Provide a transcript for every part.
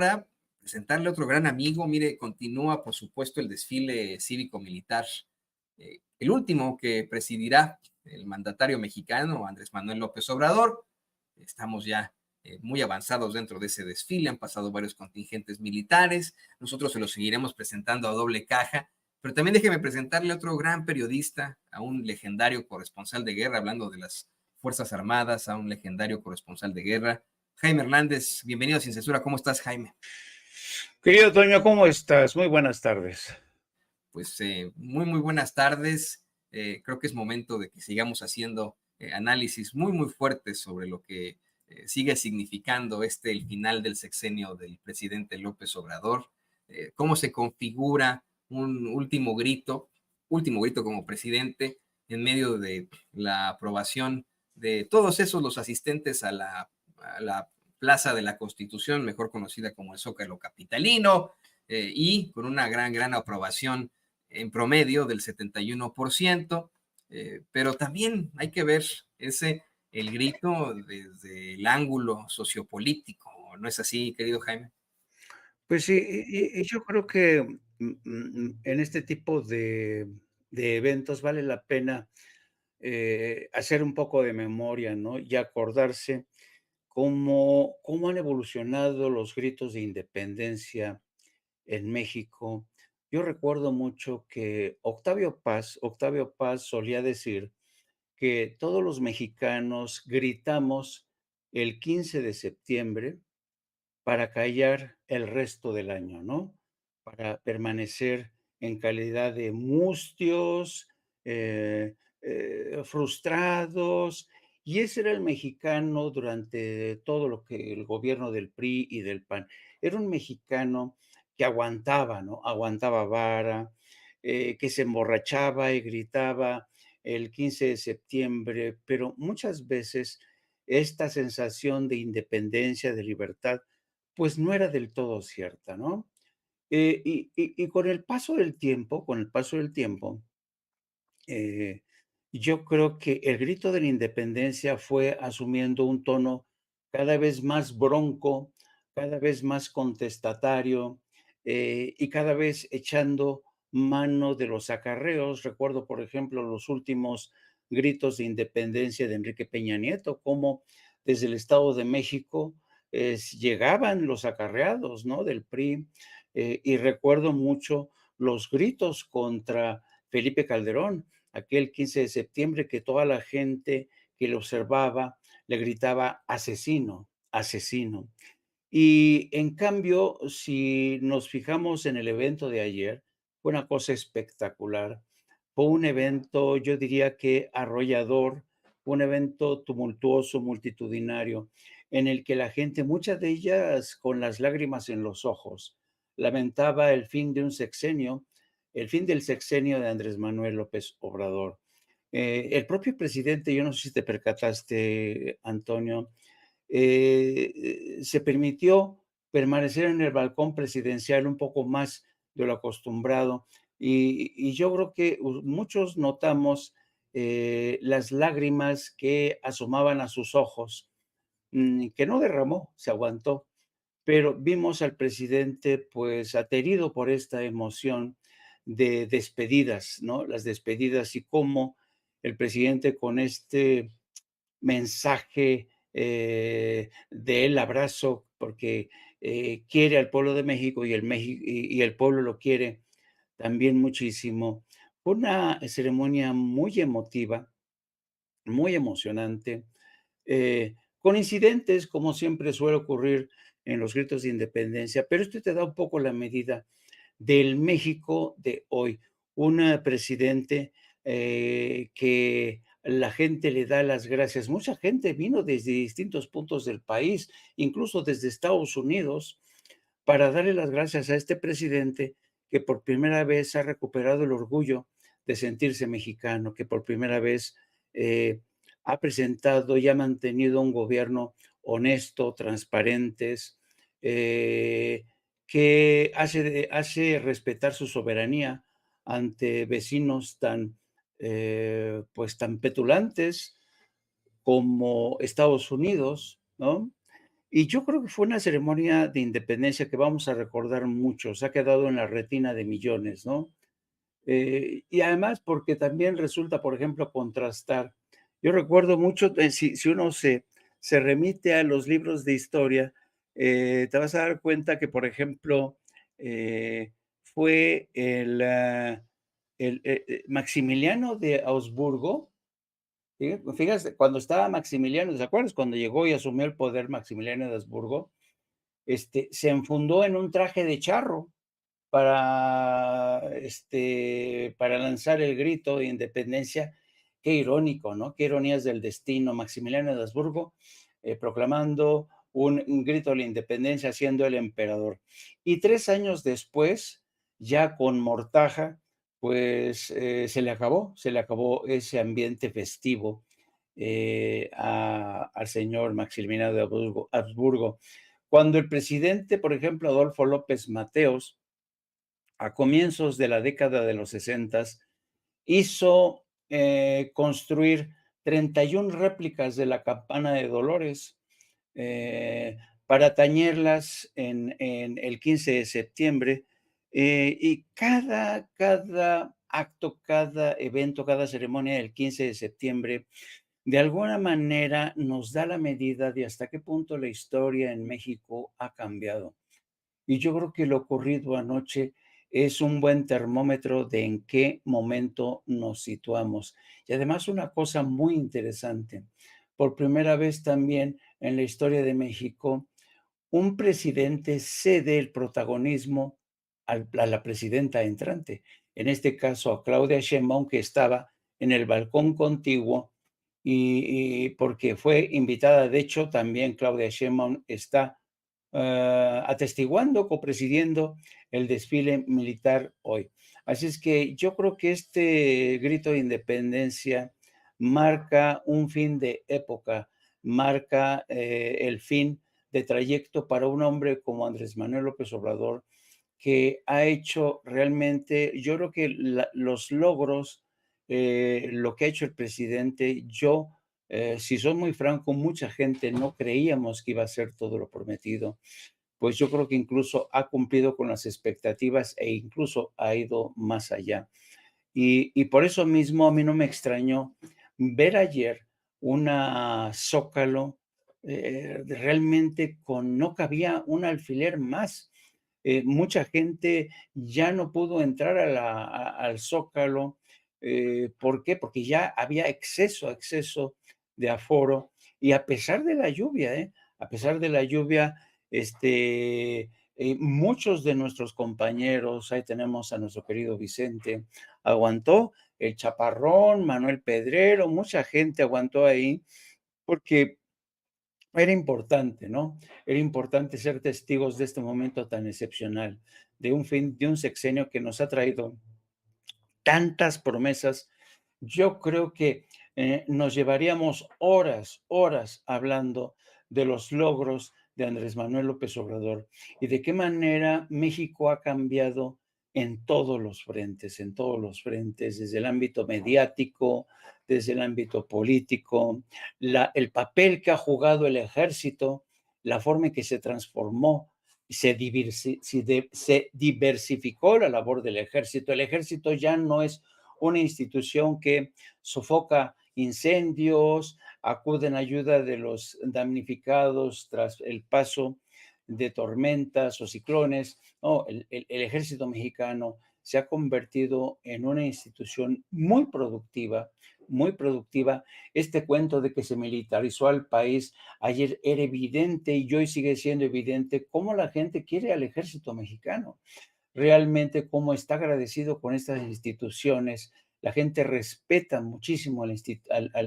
Para presentarle otro gran amigo, mire, continúa, por supuesto, el desfile cívico-militar, el último que presidirá el mandatario mexicano, Andrés Manuel López Obrador. Estamos ya muy avanzados dentro de ese desfile, han pasado varios contingentes militares, nosotros se los seguiremos presentando a doble caja, pero también déjeme presentarle a otro gran periodista, a un legendario corresponsal de guerra, hablando de las Fuerzas Armadas, a un legendario corresponsal de guerra, Jaime Hernández. Bienvenido a Sin Censura. ¿Cómo estás, Jaime? Querido Toño, ¿cómo estás? Muy buenas tardes. Pues muy buenas tardes. Creo que es momento de que sigamos haciendo análisis muy fuertes sobre lo que sigue significando el final del sexenio del presidente López Obrador, cómo se configura un último grito como presidente en medio de la aprobación de todos esos los asistentes a la Plaza de la Constitución, mejor conocida como el Zócalo Capitalino, y con una gran aprobación en promedio del 71%, pero también hay que ver el grito desde el ángulo sociopolítico, ¿no es así, querido Jaime? Pues sí, y yo creo que, en este tipo de eventos vale la pena, hacer un poco de memoria, ¿no? Y acordarse cómo han evolucionado los gritos de independencia en México. Yo recuerdo mucho que Octavio Paz solía decir que todos los mexicanos gritamos el 15 de septiembre para callar el resto del año, ¿no? Para permanecer en calidad de mustios, frustrados, y ese era el mexicano durante todo lo que el gobierno del PRI y del PAN. Era un mexicano que aguantaba, ¿no? Aguantaba vara, que se emborrachaba y gritaba el 15 de septiembre, pero muchas veces esta sensación de independencia, de libertad, pues no era del todo cierta, ¿no? Y con el paso del tiempo, eh, yo creo que el grito de la independencia fue asumiendo un tono cada vez más bronco, cada vez más contestatario, y cada vez echando mano de los acarreos. Recuerdo, por ejemplo, los últimos gritos de independencia de Enrique Peña Nieto, cómo desde el Estado de México llegaban los acarreados, ¿no? Del PRI, y recuerdo mucho los gritos contra Felipe Calderón, aquel 15 de septiembre, que toda la gente que lo observaba le gritaba asesino, asesino. Y en cambio, si nos fijamos en el evento de ayer, fue una cosa espectacular. Fue un evento, yo diría que arrollador, un evento tumultuoso, multitudinario, en el que la gente, muchas de ellas con las lágrimas en los ojos, lamentaba el fin de un sexenio, el fin del sexenio de Andrés Manuel López Obrador. El propio presidente, yo no sé si te percataste, Antonio, se permitió permanecer en el balcón presidencial un poco más de lo acostumbrado, y yo creo que muchos notamos las lágrimas que asomaban a sus ojos, que no derramó, se aguantó, pero vimos al presidente, pues, aterido por esta emoción de despedidas, ¿no? Las despedidas, y cómo el presidente, con este mensaje, del abrazo, porque, quiere al pueblo de México, y el pueblo lo quiere también muchísimo. Fue una ceremonia muy emotiva, muy emocionante, con incidentes, como siempre suele ocurrir en los gritos de independencia, pero esto te da un poco la medida del México de hoy. Un presidente que la gente le da las gracias. Mucha gente vino desde distintos puntos del país, incluso desde Estados Unidos, para darle las gracias a este presidente que por primera vez ha recuperado el orgullo de sentirse mexicano, que por primera vez eh, ha presentado y ha mantenido un gobierno honesto, transparentes, que hace respetar su soberanía ante vecinos tan, tan petulantes como Estados Unidos, ¿no? Y yo creo que fue una ceremonia de independencia que vamos a recordar mucho, se ha quedado en la retina de millones, ¿no? Y además porque también resulta, por ejemplo, contrastar. Yo recuerdo mucho, si uno se remite a los libros de historia, te vas a dar cuenta que, por ejemplo, fue Maximiliano de Augsburgo. Fíjate, cuando estaba Maximiliano, ¿te acuerdas? Cuando llegó y asumió el poder Maximiliano de Habsburgo, se enfundó en un traje de charro para lanzar el grito de independencia. Qué irónico, ¿no? Qué ironías del destino. Maximiliano de Habsburgo proclamando un grito de la independencia, siendo el emperador. Y 3 años después, ya con mortaja, pues se le acabó ese ambiente festivo al señor Maximiliano de Habsburgo. Cuando el presidente, por ejemplo, Adolfo López Mateos, a comienzos de la década de los 60, hizo construir 31 réplicas de la campana de Dolores para tañerlas en el 15 de septiembre. Y cada acto, cada evento, cada ceremonia del 15 de septiembre, de alguna manera nos da la medida de hasta qué punto la historia en México ha cambiado. Y yo creo que lo ocurrido anoche es un buen termómetro de en qué momento nos situamos. Y además una cosa muy interesante, por primera vez también en la historia de México, un presidente cede el protagonismo a la presidenta entrante, en este caso a Claudia Sheinbaum, que estaba en el balcón contiguo y porque fue invitada. De hecho, también Claudia Sheinbaum está atestiguando, copresidiendo el desfile militar hoy. Así es que yo creo que este grito de independencia marca un fin de época, marca el fin de trayecto para un hombre como Andrés Manuel López Obrador, que ha hecho realmente, yo creo que los logros, lo que ha hecho el presidente, si soy muy franco, mucha gente no creíamos que iba a ser todo lo prometido. Pues yo creo que incluso ha cumplido con las expectativas e incluso ha ido más allá. Y por eso mismo a mí no me extrañó ver ayer una Zócalo realmente no cabía un alfiler más. Mucha gente ya no pudo entrar al Zócalo. ¿Por qué? Porque ya había exceso de aforo. Y a pesar de la lluvia, a pesar de la lluvia, muchos de nuestros compañeros, ahí tenemos a nuestro querido Vicente, aguantó el Chaparrón, Manuel Pedrero, mucha gente aguantó ahí, porque era importante, ¿no? Era importante ser testigos de este momento tan excepcional, de un sexenio que nos ha traído tantas promesas. Yo creo que nos llevaríamos horas hablando de los logros de Andrés Manuel López Obrador y de qué manera México ha cambiado en todos los frentes, desde el ámbito mediático, desde el ámbito político, el papel que ha jugado el ejército, la forma en que se transformó, se diversificó la labor del ejército. El ejército ya no es una institución que sofoca incendios, acude en ayuda de los damnificados tras el paso de tormentas o ciclones. No, el ejército mexicano se ha convertido en una institución muy productiva, muy productiva. Este cuento de que se militarizó al país ayer era evidente y hoy sigue siendo evidente cómo la gente quiere al ejército mexicano. Realmente cómo está agradecido con estas instituciones. La gente respeta muchísimo al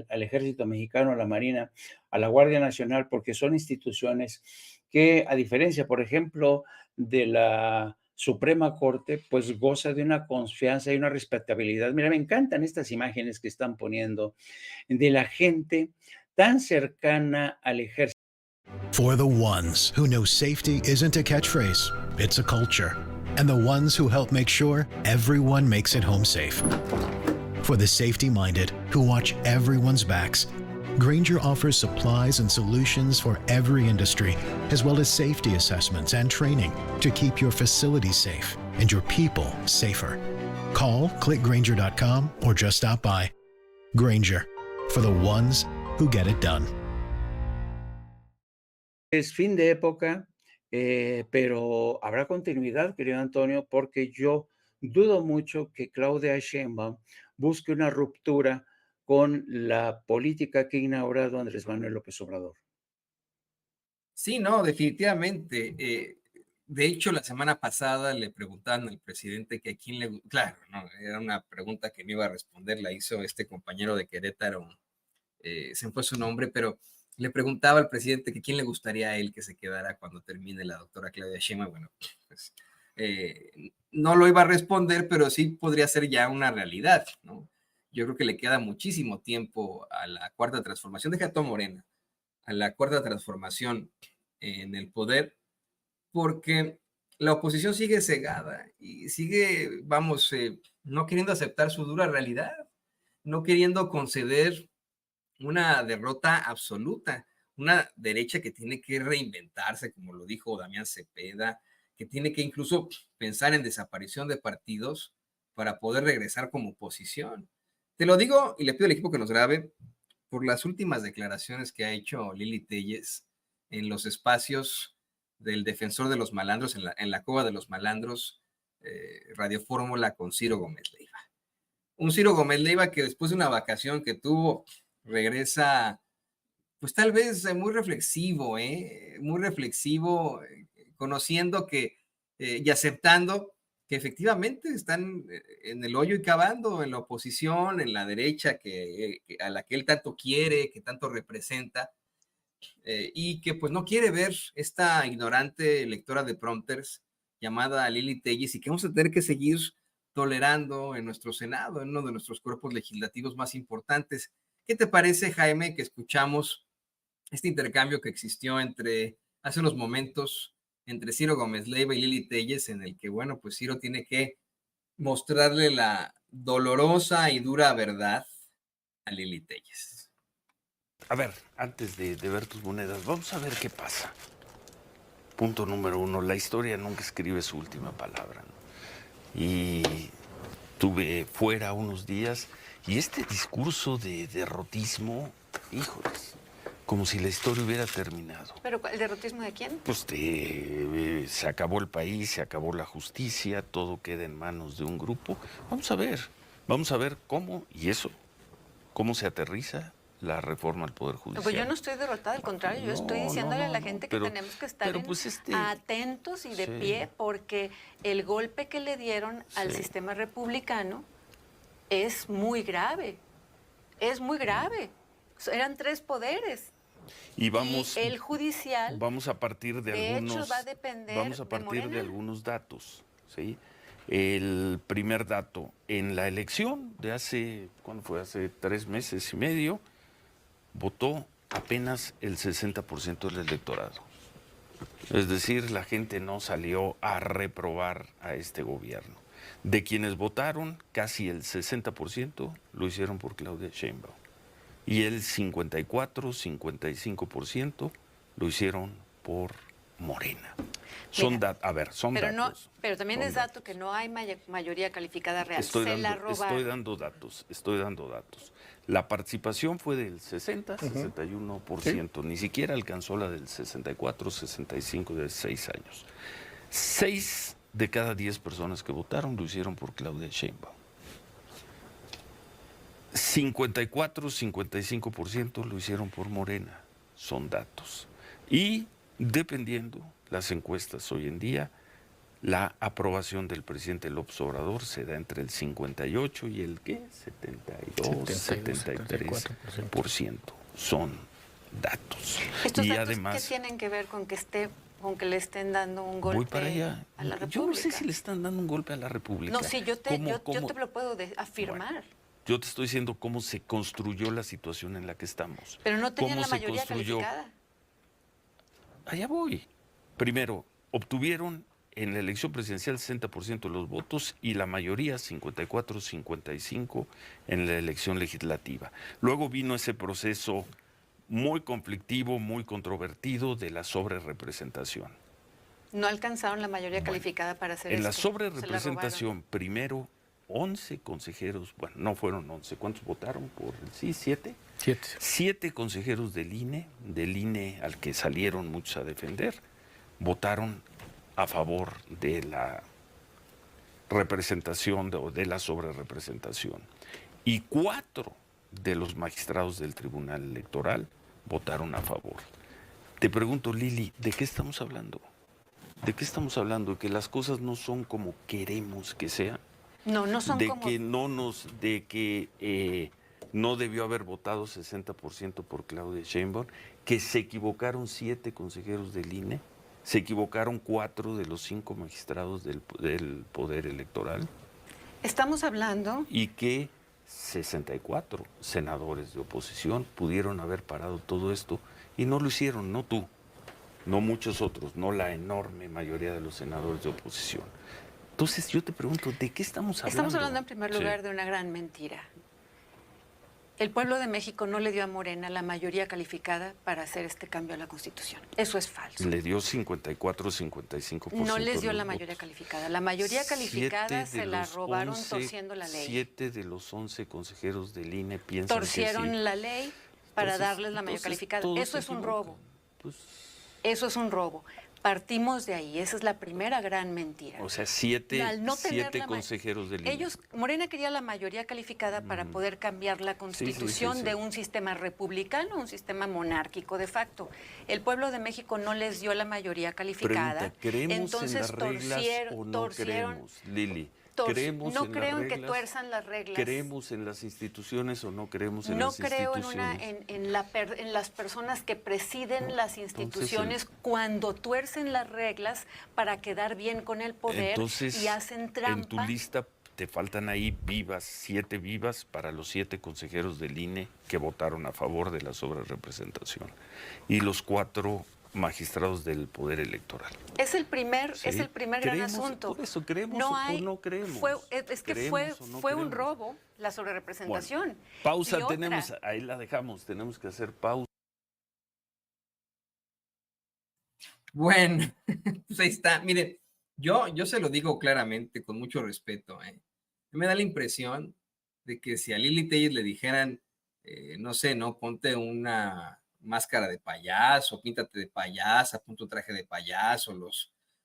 ejército mexicano, a la Marina, a la Guardia Nacional, porque son instituciones que, a diferencia, por ejemplo, de la Suprema Corte, pues goza de una confianza y una respetabilidad. Mira, me encantan estas imágenes que están poniendo de la gente tan cercana al ejército. For the ones who know safety isn't a catchphrase, it's a culture. And the ones who help make sure everyone makes it home safe. For the safety-minded who watch everyone's backs. Grainger offers supplies and solutions for every industry, as well as safety assessments and training to keep your facilities safe and your people safer. Call, clickgrainger.com, or just stop by. Grainger, for the ones who get it done. Es fin de época, pero habrá continuidad, querido Antonio, porque yo dudo mucho que Claudia Sheinbaum busque una ruptura con la política que ha inaugurado Andrés Manuel López Obrador. Sí, no, definitivamente. De hecho, la semana pasada le preguntaban al presidente que a quién le... Claro, no, era una pregunta que no iba a responder, la hizo este compañero de Querétaro, se me fue su nombre, pero le preguntaba al presidente que quién le gustaría a él que se quedara cuando termine la doctora Claudia Sheinbaum. Bueno, pues no lo iba a responder, pero sí podría ser ya una realidad, ¿no? Yo creo que le queda muchísimo tiempo a la cuarta transformación, deja todo Morena, a la cuarta transformación en el poder, porque la oposición sigue cegada y sigue, vamos, no queriendo aceptar su dura realidad, no queriendo conceder una derrota absoluta, una derecha que tiene que reinventarse, como lo dijo Damián Cepeda, que tiene que incluso pensar en desaparición de partidos para poder regresar como oposición. Te lo digo y le pido al equipo que nos grabe por las últimas declaraciones que ha hecho Lili Téllez en los espacios del Defensor de los Malandros, en la Cueva de los Malandros, Radio Fórmula con Ciro Gómez Leiva. Un Ciro Gómez Leiva que después de una vacación que tuvo, regresa, pues tal vez muy reflexivo, conociendo que y aceptando que efectivamente están en el hoyo y cavando en la oposición, en la derecha a la que él tanto quiere, que tanto representa, y que pues no quiere ver esta ignorante lectora de prompters llamada Lili Téllez y que vamos a tener que seguir tolerando en nuestro Senado, en uno de nuestros cuerpos legislativos más importantes. ¿Qué te parece, Jaime, que escuchamos este intercambio que existió hace unos momentos entre Ciro Gómez Leiva y Lili Téllez, en el que, bueno, pues Ciro tiene que mostrarle la dolorosa y dura verdad a Lili Téllez? A ver, antes de ver tus monedas, vamos a ver qué pasa. Punto número 1, la historia nunca escribe su última palabra, ¿no? Y estuve fuera unos días y este discurso de derrotismo, híjoles, como si la historia hubiera terminado. ¿Pero el derrotismo de quién? Pues se acabó el país, se acabó la justicia, todo queda en manos de un grupo. Vamos a ver cómo, y eso, cómo se aterriza la reforma al Poder Judicial. Pues yo no estoy derrotada, al contrario, yo estoy diciéndole a la gente que tenemos que estar atentos y de pie, porque el golpe que le dieron al sistema republicano es muy grave, Eran 3 poderes. Y el judicial, vamos a partir de algunos, hecho, va a depender de algunos datos, ¿sí? El primer dato, en la elección de ¿cuándo fue? Hace 3 meses y medio, votó apenas el 60% del electorado. Es decir, la gente no salió a reprobar a este gobierno. De quienes votaron, casi el 60% lo hicieron por Claudia Sheinbaum. Y el 55% lo hicieron por Morena. Son datos. Pero también es dato que no hay mayoría calificada real. Estoy dando datos. La participación fue del 61%, ni siquiera alcanzó la del 64, 65 de 6 años. 6 de cada 10 personas que votaron lo hicieron por Claudia Sheinbaum. 55% lo hicieron por Morena, son datos. Y dependiendo las encuestas hoy en día, la aprobación del presidente López Obrador se da entre el 58 y el 73%. Son datos. ¿Estos datos además, qué tienen que ver con que le estén dando un golpe voy para allá. A la República? Yo no sé si le están dando un golpe a la República. No, sí, yo te lo puedo afirmar. Bueno, yo te estoy diciendo cómo se construyó la situación en la que estamos. Pero no tenían la mayoría calificada. Allá voy. Primero, obtuvieron en la elección presidencial 60% de los votos y la mayoría, 54-55, en la elección legislativa. Luego vino ese proceso muy conflictivo, muy controvertido de la sobrerepresentación. No alcanzaron la mayoría calificada para hacer esto. En la sobrerepresentación, primero 11 consejeros, bueno, no fueron 11, ¿cuántos votaron? Sí, 7. 7 consejeros del INE al que salieron muchos a defender, votaron a favor de la representación o de la sobrerepresentación. Y 4 de los magistrados del Tribunal Electoral votaron a favor. Te pregunto, Lili, ¿de qué estamos hablando? ¿De qué estamos hablando? ¿Que las cosas no son como queremos que sean? No, no son como... De que no debió haber votado 60% por Claudia Sheinbaum, que se equivocaron 7 consejeros del INE, se equivocaron 4 de los 5 magistrados del Poder Electoral. Estamos hablando... Y que 64 senadores de oposición pudieron haber parado todo esto y no lo hicieron, no tú, no muchos otros, no la enorme mayoría de los senadores de oposición. Entonces yo te pregunto, ¿de qué estamos hablando? Estamos hablando en primer lugar de una gran mentira. El pueblo de México no le dio a Morena la mayoría calificada para hacer este cambio a la Constitución. Eso es falso. Le dio 54-55%. No les dio la mayoría calificada. La mayoría calificada se la robaron torciendo la ley. 7 de los 11 consejeros del INE piensan torcieron que sí. la ley para darles la mayoría calificada. Eso es un robo. Eso es un robo. Partimos de ahí, esa es la primera gran mentira. O sea, 7 consejeros del INE. Morena quería la mayoría calificada para poder cambiar la Constitución de un sistema republicano a un sistema monárquico de facto. El pueblo de México no les dio la mayoría calificada. ¿Creemos entonces en las reglas o no creemos, Lili? No creo en que tuerzan las reglas. ¿Creemos en las instituciones o no creemos en las instituciones? No creo en las personas que presiden las instituciones cuando tuercen las reglas para quedar bien con el poder y hacen trampa. En tu lista te faltan ahí 7 vivas para los 7 consejeros del INE que votaron a favor de la sobrerepresentación y los 4 magistrados del Poder Electoral. Es el primer gran asunto. Por eso creemos o no creemos. Fue un robo la sobrerepresentación. Bueno, pausa ahí la dejamos, tenemos que hacer pausa. Bueno, pues ahí está. Miren, yo se lo digo claramente, con mucho respeto. Me da la impresión de que si a Lili Telles le dijeran, no sé, no, ponte una máscara de payaso, píntate de payasa, ponte un traje de payaso,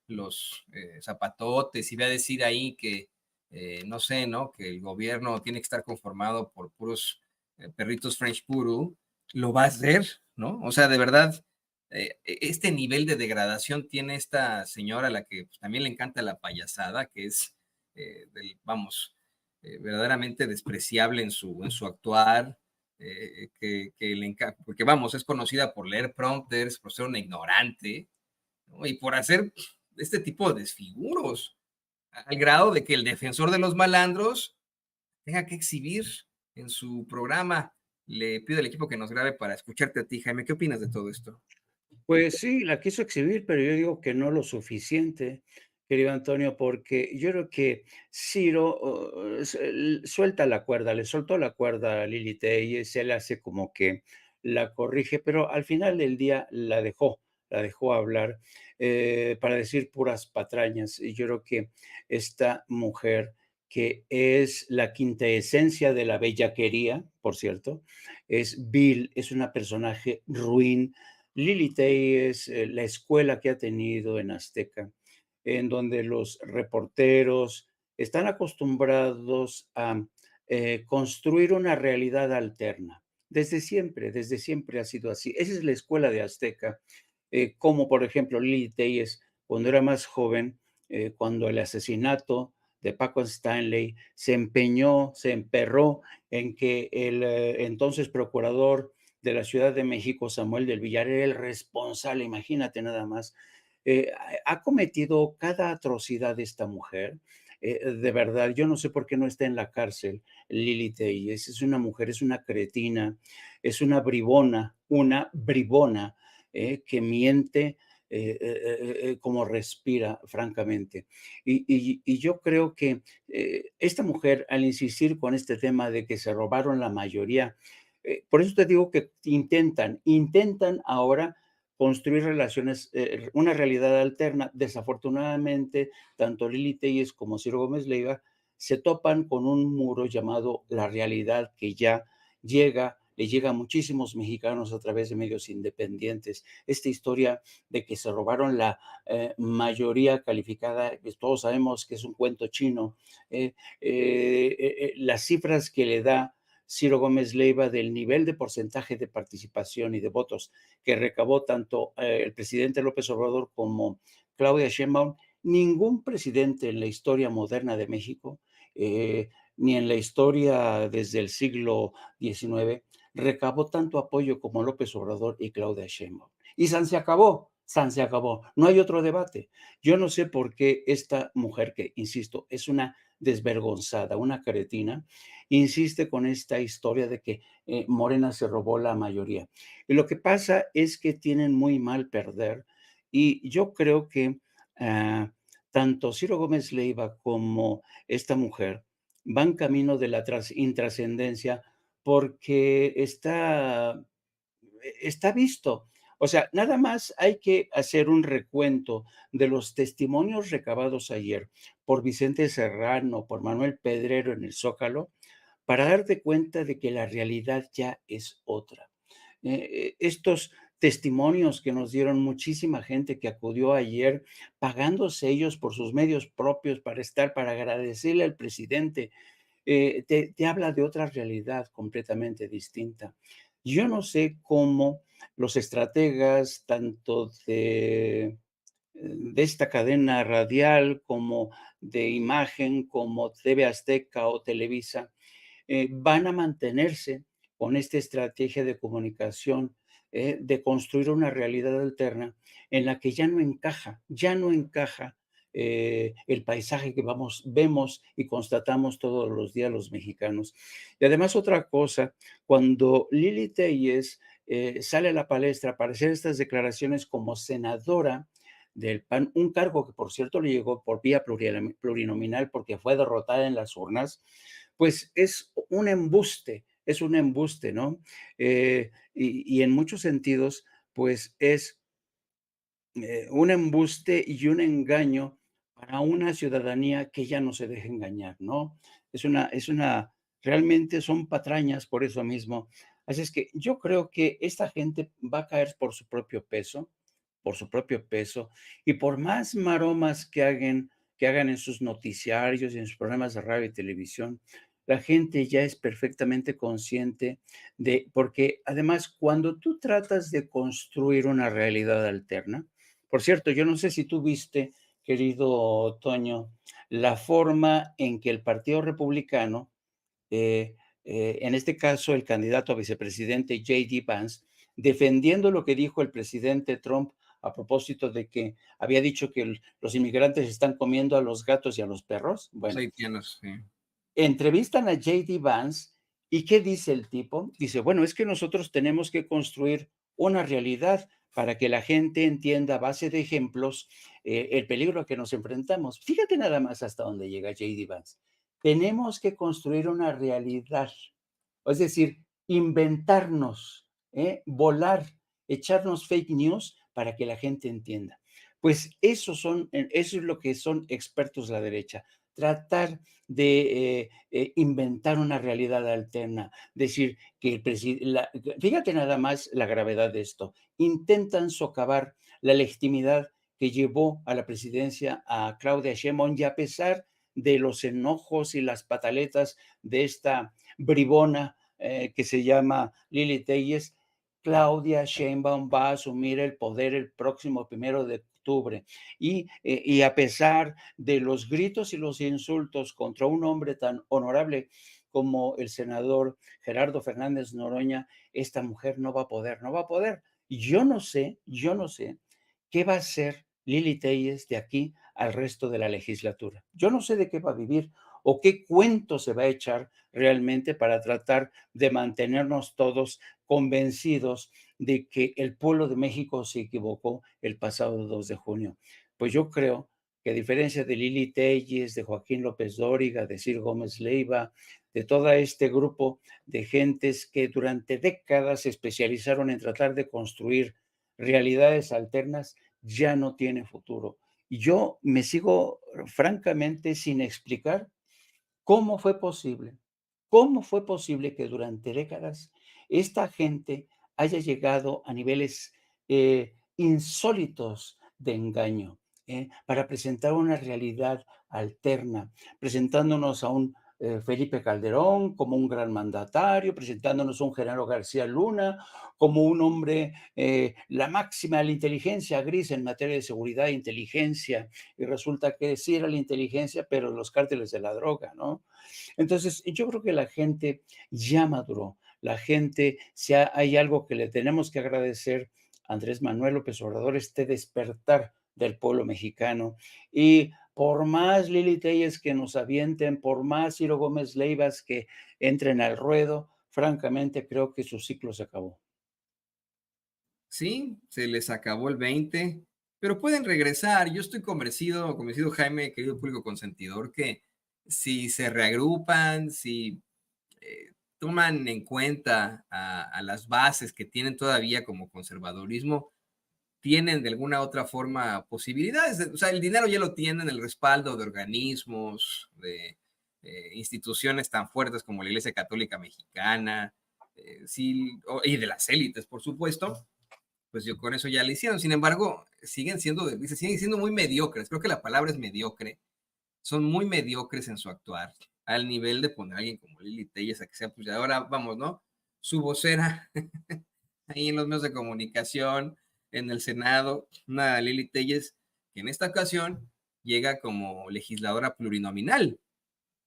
los zapatotes, y voy a decir ahí que, no sé, ¿no? Que el gobierno tiene que estar conformado por puros perritos French Poodle, lo va a hacer, ¿no? O sea, de verdad, este nivel de degradación tiene esta señora a la que pues, también le encanta la payasada, que es, verdaderamente despreciable en su actuar, que le encanta, porque vamos, es conocida por leer prompters, por ser una ignorante, ¿no? Y por hacer este tipo de desfiguros, al grado de que el defensor de los malandros tenga que exhibir en su programa. Le pido al equipo que nos grabe para escucharte a ti, Jaime. ¿Qué opinas de todo esto? Pues sí, la quiso exhibir, pero yo digo que no lo suficiente, querido Antonio, porque yo creo que Ciro suelta la cuerda, le soltó la cuerda a Lili Telles, se le hace como que la corrige, pero al final del día la dejó hablar para decir puras patrañas. Y yo creo que esta mujer, que es la quintaesencia de la bellaquería, por cierto, es vil, es una personaje ruin. Lili Telles, la escuela que ha tenido en Azteca, en donde los reporteros están acostumbrados a construir una realidad alterna. Desde siempre ha sido así. Esa es la escuela de Azteca, como por ejemplo Lili Telles, cuando era más joven, cuando el asesinato de Paco Stanley se emperró en que el entonces procurador de la Ciudad de México, Samuel del Villar, era el responsable, imagínate nada más. Ha cometido cada atrocidad esta mujer. De verdad, yo no sé por qué no está en la cárcel Lili Telles. Es una mujer, es una cretina, es una bribona que miente como respira, francamente. Y yo creo que esta mujer, al insistir con este tema de que se robaron la mayoría, Por eso te digo que intentan ahora construir relaciones, una realidad alterna. Desafortunadamente, tanto Lili Téllez como Ciro Gómez Leiva se topan con un muro llamado la realidad, que ya le llega a muchísimos mexicanos a través de medios independientes. Esta historia de que se robaron la mayoría calificada, pues todos sabemos que es un cuento chino. Las cifras que le da Ciro Gómez Leiva del nivel de porcentaje de participación y de votos que recabó tanto el presidente López Obrador como Claudia Sheinbaum, ningún presidente en la historia moderna de México, ni en la historia desde el siglo XIX, recabó tanto apoyo como López Obrador y Claudia Sheinbaum. Y se acabó, se acabó. No hay otro debate. Yo no sé por qué esta mujer, que insisto, es una desvergonzada, una cretina, insiste con esta historia de que Morena se robó la mayoría. Y lo que pasa es que tienen muy mal perder, y yo creo que ah, tanto Ciro Gómez Leiva como esta mujer van camino de la intrascendencia, porque está visto. O sea, nada más hay que hacer un recuento de los testimonios recabados ayer por Vicente Serrano, por Manuel Pedrero en el Zócalo, para darte cuenta de que la realidad ya es otra. Estos testimonios que nos dieron muchísima gente que acudió ayer, pagándose ellos por sus medios propios para agradecerle al presidente, te habla de otra realidad completamente distinta. Yo no sé cómo los estrategas, tanto de esta cadena radial como de imagen, como TV Azteca o Televisa, van a mantenerse con esta estrategia de comunicación, de construir una realidad alterna en la que ya no encaja el paisaje que vemos y constatamos todos los días los mexicanos. Y además otra cosa, cuando Lili Téllez sale a la palestra para hacer estas declaraciones como senadora del PAN, un cargo que por cierto le llegó por vía plurinominal porque fue derrotada en las urnas, pues es un embuste, ¿no? Y en muchos sentidos, pues es un embuste y un engaño para una ciudadanía que ya no se deja engañar, ¿no? Realmente son patrañas por eso mismo. Así es que yo creo que esta gente va a caer por su propio peso, y por más maromas que hagan en sus noticiarios y en sus programas de radio y televisión, la gente ya es perfectamente consciente porque además cuando tú tratas de construir una realidad alterna, por cierto, yo no sé si tú viste, querido Toño, la forma en que el Partido Republicano, eh, en este caso el candidato a vicepresidente J.D. Vance, defendiendo lo que dijo el presidente Trump a propósito de que había dicho que los inmigrantes están comiendo a los gatos y a los perros. Bueno, Haitianos, sí. entrevistan a J.D. Vance, y ¿qué dice el tipo? Dice, bueno, es que nosotros tenemos que construir una realidad para que la gente entienda a base de ejemplos el peligro a que nos enfrentamos. Fíjate nada más hasta dónde llega J.D. Vance. Tenemos que construir una realidad, es decir, inventarnos, volar, echarnos fake news para que la gente entienda. Pues eso es lo que son expertos la derecha, tratar de inventar una realidad alterna, decir que el presidente, fíjate nada más la gravedad de esto, intentan socavar la legitimidad que llevó a la presidencia a Claudia Sheinbaum, y a pesar de los enojos y las pataletas de esta bribona que se llama Lili Téllez, Claudia Sheinbaum va a asumir el poder el próximo 1 de octubre. Y a pesar de los gritos y los insultos contra un hombre tan honorable como el senador Gerardo Fernández Noroña, esta mujer no va a poder, no va a poder. Yo no sé qué va a hacer Lili Téllez de aquí al resto de la legislatura. Yo no sé de qué va a vivir o qué cuento se va a echar realmente para tratar de mantenernos todos convencidos de que el pueblo de México se equivocó el pasado 2 de junio. Pues yo creo que a diferencia de Lili Téllez, de Joaquín López Dóriga, de Ciro Gómez Leiva, de todo este grupo de gentes que durante décadas se especializaron en tratar de construir realidades alternas, ya no tiene futuro. Y yo me sigo francamente sin explicar cómo fue posible, cómo fue posible que durante décadas esta gente haya llegado a niveles insólitos de engaño, para presentar una realidad alterna, presentándonos a un Felipe Calderón como un gran mandatario, presentándonos a un Genaro García Luna como un hombre, la máxima de la inteligencia gris en materia de seguridad e inteligencia, y resulta que sí era la inteligencia, pero los cárteles de la droga, ¿no? Entonces, yo creo que la gente ya maduró, la gente, si hay algo que le tenemos que agradecer a Andrés Manuel López Obrador, este despertar del pueblo mexicano. Y por más Lili Téllez que nos avienten, por más Ciro Gómez Leivas que entren al ruedo, francamente creo que su ciclo se acabó. Sí, se les acabó el 20, pero pueden regresar. Yo estoy convencido, Jaime, querido público consentidor, que si se reagrupan, si toman en cuenta a las bases que tienen todavía como conservadurismo, tienen de alguna otra forma posibilidades. O sea, el dinero ya lo tienen, el respaldo de organismos, de instituciones tan fuertes como la Iglesia Católica Mexicana, y de las élites, por supuesto. Pues yo con eso ya le hicieron. Sin embargo, siguen siendo muy mediocres. Creo que la palabra es mediocre. Son muy mediocres en su actuar, al nivel de poner a alguien como Lili Téllez a que sea, pues ya ahora vamos, ¿no? Su vocera ahí en los medios de comunicación, en el Senado, una Lili Téllez que en esta ocasión llega como legisladora plurinominal,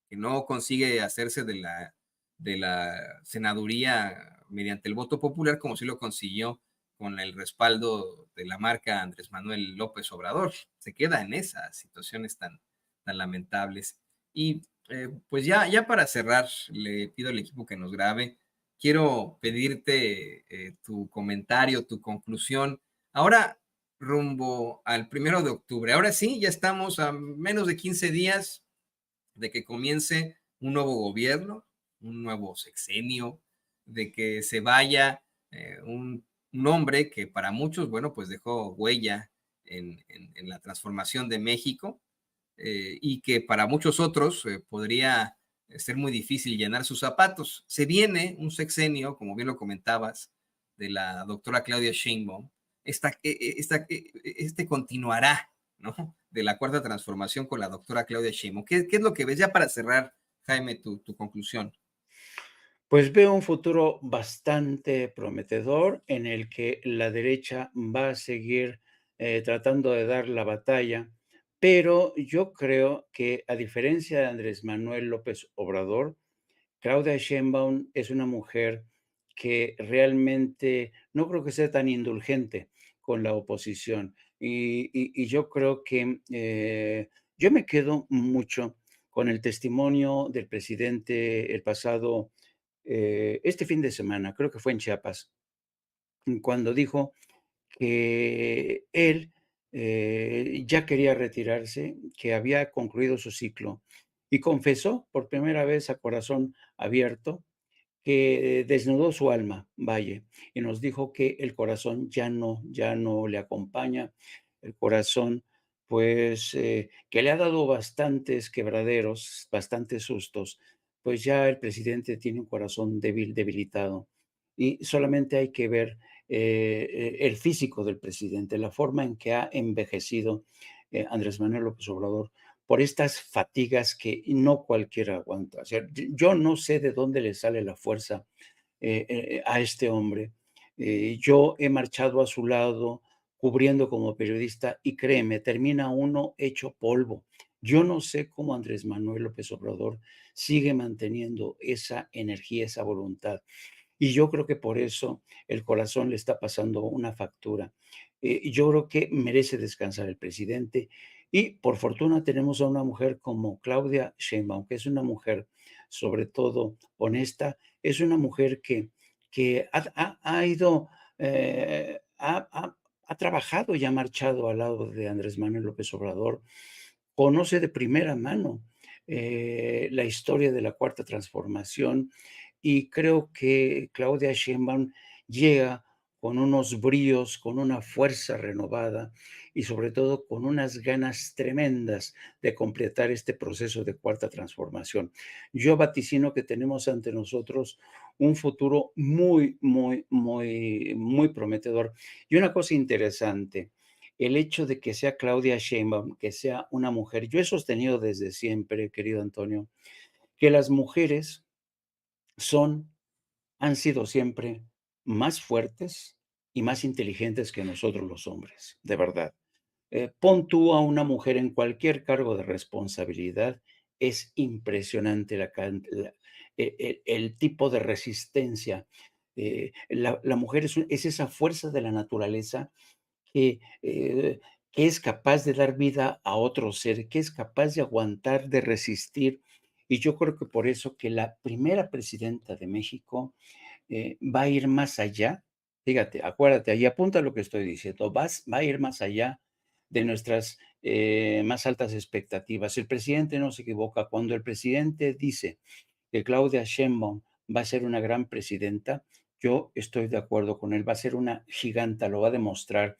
que no consigue hacerse de la senaduría mediante el voto popular como sí lo consiguió con el respaldo de la marca Andrés Manuel López Obrador. Se queda en esas situaciones tan lamentables. Y pues ya para cerrar, le pido al equipo que nos grabe. Quiero pedirte tu comentario, tu conclusión. Ahora, rumbo al 1 de octubre. Ahora sí, ya estamos a menos de 15 días de que comience un nuevo gobierno, un nuevo sexenio, de que se vaya un hombre que para muchos, bueno, pues dejó huella en la transformación de México, y que para muchos otros podría ser muy difícil llenar sus zapatos. Se viene un sexenio, como bien lo comentabas, de la doctora Claudia Sheinbaum. Este continuará, ¿no? De la cuarta transformación con la doctora Claudia Sheinbaum. ¿Qué es lo que ves ya para cerrar, Jaime, tu conclusión? Pues veo un futuro bastante prometedor en el que la derecha va a seguir tratando de dar la batalla, pero yo creo que a diferencia de Andrés Manuel López Obrador, Claudia Sheinbaum es una mujer que realmente no creo que sea tan indulgente con la oposición. Y yo creo que yo me quedo mucho con el testimonio del presidente el pasado, este fin de semana, creo que fue en Chiapas, cuando dijo que él ya quería retirarse, que había concluido su ciclo y confesó por primera vez a corazón abierto que desnudó su alma, vaya, y nos dijo que el corazón ya no le acompaña, el corazón, pues, que le ha dado bastantes quebraderos, bastantes sustos, pues ya el presidente tiene un corazón débil, debilitado, y solamente hay que ver el físico del presidente, la forma en que ha envejecido Andrés Manuel López Obrador por estas fatigas que no cualquiera aguanta. O sea, yo no sé de dónde le sale la fuerza a este hombre. Yo he marchado a su lado cubriendo como periodista y créeme, termina uno hecho polvo. Yo no sé cómo Andrés Manuel López Obrador sigue manteniendo esa energía, esa voluntad. Y yo creo que por eso el corazón le está pasando una factura. Yo creo que merece descansar el presidente y por fortuna tenemos a una mujer como Claudia Sheinbaum, que es una mujer sobre todo honesta, es una mujer que ha ido, ha trabajado y ha marchado al lado de Andrés Manuel López Obrador conoce de primera mano la historia de la Cuarta Transformación, y creo que Claudia Sheinbaum llega con unos bríos, con una fuerza renovada y sobre todo con unas ganas tremendas de completar este proceso de Cuarta Transformación. Yo vaticino que tenemos ante nosotros un futuro muy, muy, muy, muy prometedor. Y una cosa interesante, el hecho de que sea Claudia Sheinbaum, que sea una mujer, yo he sostenido desde siempre, querido Antonio, que las mujeres son han sido siempre más fuertes y más inteligentes que nosotros los hombres, de verdad. Pon tú a una mujer en cualquier cargo de responsabilidad, es impresionante el tipo de resistencia. La mujer es esa fuerza de la naturaleza que es capaz de dar vida a otro ser, que es capaz de aguantar, de resistir. Y yo creo que por eso que la primera presidenta de México va a ir más allá. Fíjate, acuérdate, ahí apunta lo que estoy diciendo, va a ir más allá de nuestras más altas expectativas. El presidente no se equivoca. Cuando el presidente dice que Claudia Sheinbaum va a ser una gran presidenta, yo estoy de acuerdo con él, va a ser una giganta, lo va a demostrar.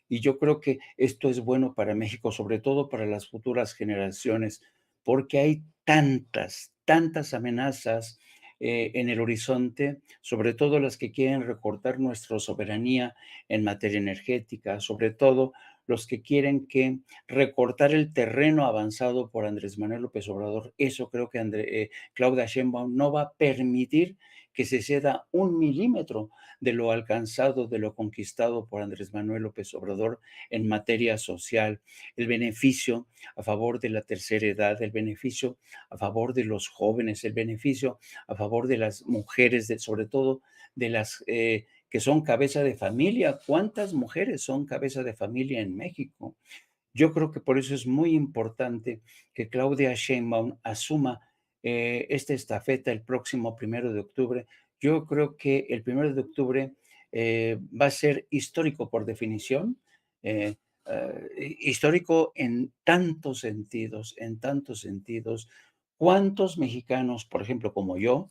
Y yo creo que esto es bueno para México, sobre todo para las futuras generaciones, porque hay tantas, tantas amenazas en el horizonte, sobre todo las que quieren recortar nuestra soberanía en materia energética, sobre todo los que quieren que recortar el terreno avanzado por Andrés Manuel López Obrador. Eso creo que Claudia Sheinbaum no va a permitir que se ceda un milímetro de lo alcanzado, de lo conquistado por Andrés Manuel López Obrador en materia social, el beneficio a favor de la tercera edad, el beneficio a favor de los jóvenes, el beneficio a favor de las mujeres, sobre todo de las que son cabeza de familia. ¿Cuántas mujeres son cabeza de familia en México? Yo creo que por eso es muy importante que Claudia Sheinbaum asuma esta estafeta el próximo 1 de octubre. Yo creo que el 1 de octubre va a ser histórico por definición, eh, histórico en tantos sentidos, en tantos sentidos. ¿Cuántos mexicanos, por ejemplo, como yo,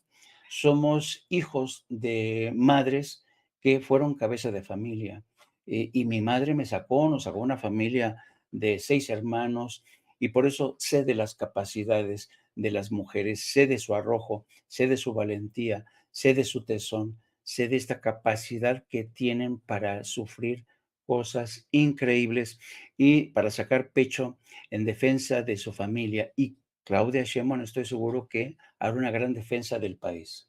somos hijos de madres que fueron cabeza de familia? Y mi madre nos sacó una familia de 6 hermanos, y por eso sé de las capacidades de las mujeres, sé de su arrojo, sé de su valentía, sé de su tesón, sé de esta capacidad que tienen para sufrir cosas increíbles y para sacar pecho en defensa de su familia. Y Claudia Sheinbaum, estoy seguro que hará una gran defensa del país.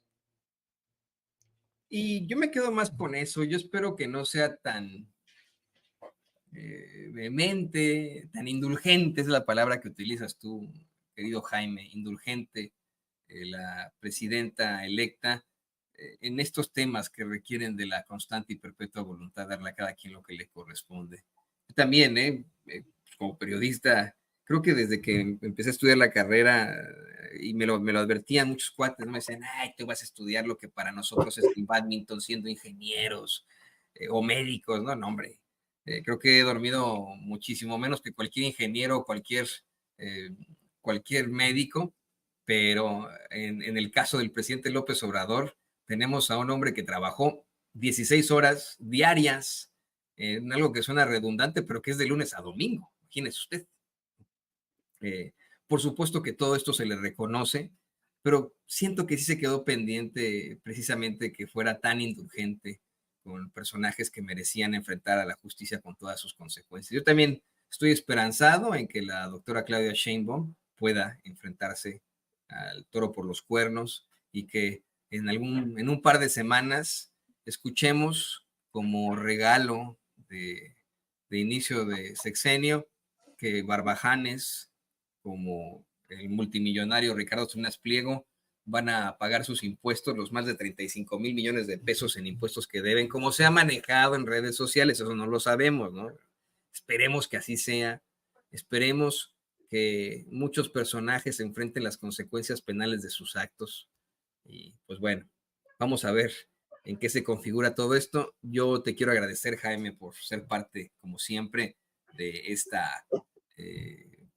Y yo me quedo más con eso. Yo espero que no sea tan vehemente, tan indulgente, es la palabra que utilizas tú, querido Jaime, indulgente, la presidenta electa, en estos temas que requieren de la constante y perpetua voluntad de darle a cada quien lo que le corresponde. Yo también, como periodista, creo que desde que empecé a estudiar la carrera, y me lo advertían muchos cuates, me decían, ay, tú vas a estudiar lo que para nosotros es el badminton siendo ingenieros o médicos, no, hombre. Creo que he dormido muchísimo menos que cualquier ingeniero o eh, cualquier médico, pero en el caso del presidente López Obrador, tenemos a un hombre que trabajó 16 horas diarias en algo que suena redundante, pero que es de lunes a domingo, imagínese usted. Por supuesto que todo esto se le reconoce, pero siento que sí se quedó pendiente precisamente que fuera tan indulgente con personajes que merecían enfrentar a la justicia con todas sus consecuencias. Yo también estoy esperanzado en que la doctora Claudia Sheinbaum pueda enfrentarse al toro por los cuernos y que en un par de semanas escuchemos como regalo de inicio de sexenio que Barbajanes, como el multimillonario Ricardo Salinas Pliego, van a pagar sus impuestos, los más de 35 mil millones de pesos en impuestos que deben, como se ha manejado en redes sociales, eso no lo sabemos, ¿no? Esperemos que así sea, esperemos que muchos personajes enfrenten las consecuencias penales de sus actos. Y pues bueno, vamos a ver en qué se configura todo esto. Yo te quiero agradecer, Jaime, por ser parte, como siempre, de esta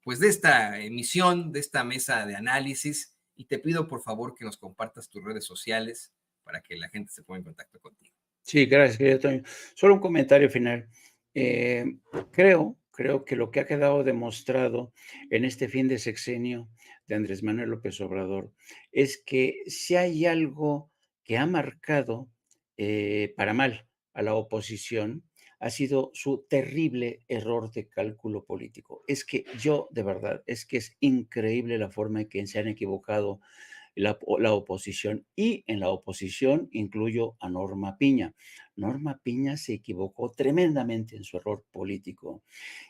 pues de esta emisión, de esta mesa de análisis, y te pido por favor que nos compartas tus redes sociales para que la gente se ponga en contacto contigo. Sí, gracias, querido Toño. Solo un comentario final. Creo que lo que ha quedado demostrado en este fin de sexenio de Andrés Manuel López Obrador es que si hay algo que ha marcado para mal a la oposición, ha sido su terrible error de cálculo político. Es que yo, de verdad, es que es increíble la forma en que se han equivocado la oposición, y en la oposición incluyo a Norma Piña. Norma Piña se equivocó tremendamente en su error político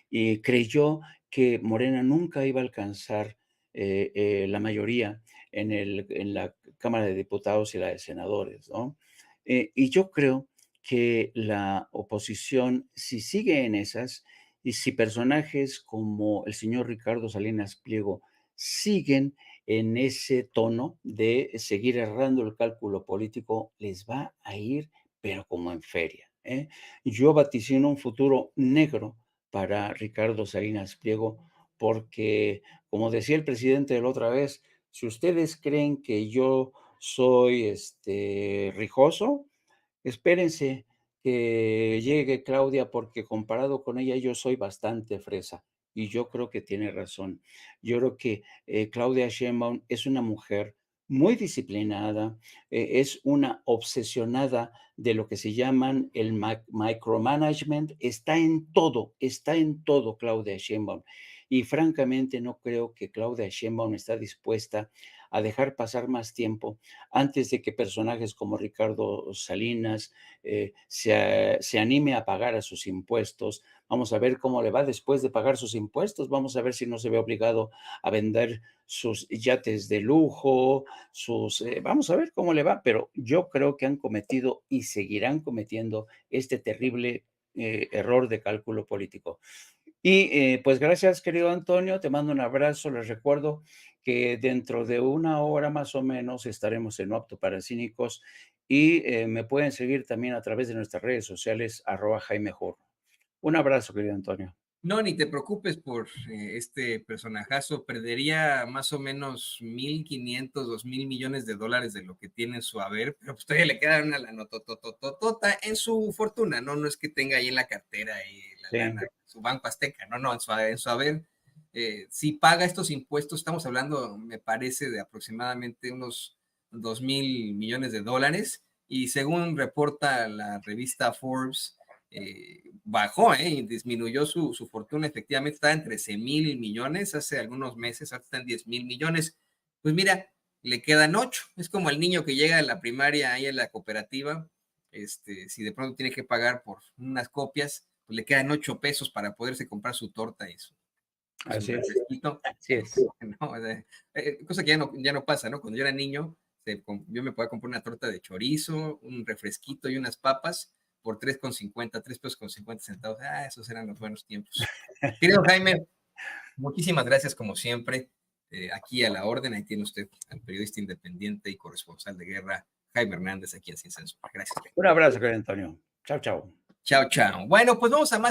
y creyó que Morena nunca iba a alcanzar la mayoría en la Cámara de Diputados y la de Senadores, ¿no? Y yo creo que la oposición, si sigue en esas, y si personajes como el señor Ricardo Salinas Pliego siguen en ese tono de seguir errando el cálculo político, les va a ir, pero como en feria, ¿eh? Yo vaticino un futuro negro para Ricardo Salinas Pliego, porque, como decía el presidente la otra vez, si ustedes creen que yo soy rijoso, espérense que llegue Claudia, porque comparado con ella yo soy bastante fresa. Y yo creo que tiene razón. Yo creo que Claudia Sheinbaum es una mujer muy disciplinada, es una obsesionada de lo que se llaman el micromanagement. Está en todo Claudia Sheinbaum. Y francamente no creo que Claudia Sheinbaum está dispuesta a dejar pasar más tiempo antes de que personajes como Ricardo Salinas se anime a pagar a sus impuestos. Vamos a ver cómo le va después de pagar sus impuestos. Vamos a ver si no se ve obligado a vender sus yates de lujo, vamos a ver cómo le va, pero yo creo que han cometido y seguirán cometiendo este terrible error de cálculo político. Y pues gracias, querido Antonio, te mando un abrazo. Les recuerdo que dentro de una hora más o menos estaremos en No Apto para Cínicos, y me pueden seguir también a través de nuestras redes sociales, @JaimeJorro. Un abrazo, querido Antonio. No, ni te preocupes por este personajazo. Perdería más o menos 1,500, 2,000 millones de dólares de lo que tiene en su haber, pero pues todavía le queda una lanototototota en su fortuna, ¿no? No es que tenga ahí en la cartera y la lana, su Banco Azteca, no, en su haber. Si paga estos impuestos, estamos hablando, me parece, de aproximadamente unos 2,000 millones de dólares, y según reporta la revista Forbes, bajó y disminuyó su fortuna. Efectivamente estaba en 13,000 millones hace algunos meses, ahora está en 10,000 millones. Pues mira, le quedan 8. Es como el niño que llega a la primaria ahí en la cooperativa, si de pronto tiene que pagar por unas copias, pues le quedan 8 pesos para poderse comprar su torta y su Así es. Así es. No, cosa que ya no pasa, ¿no? Cuando yo era niño, yo me podía comprar una torta de chorizo, un refresquito y unas papas por 3,50, 3 pesos con 50 centavos. Esos eran los buenos tiempos. Querido Jaime, muchísimas gracias como siempre. Aquí a la orden, ahí tiene usted al periodista independiente y corresponsal de guerra, Jaime Hernández, aquí en Sin Censura. Gracias. Un abrazo, querido Antonio. Chao, chao. Chao, chao. Bueno, pues vamos a más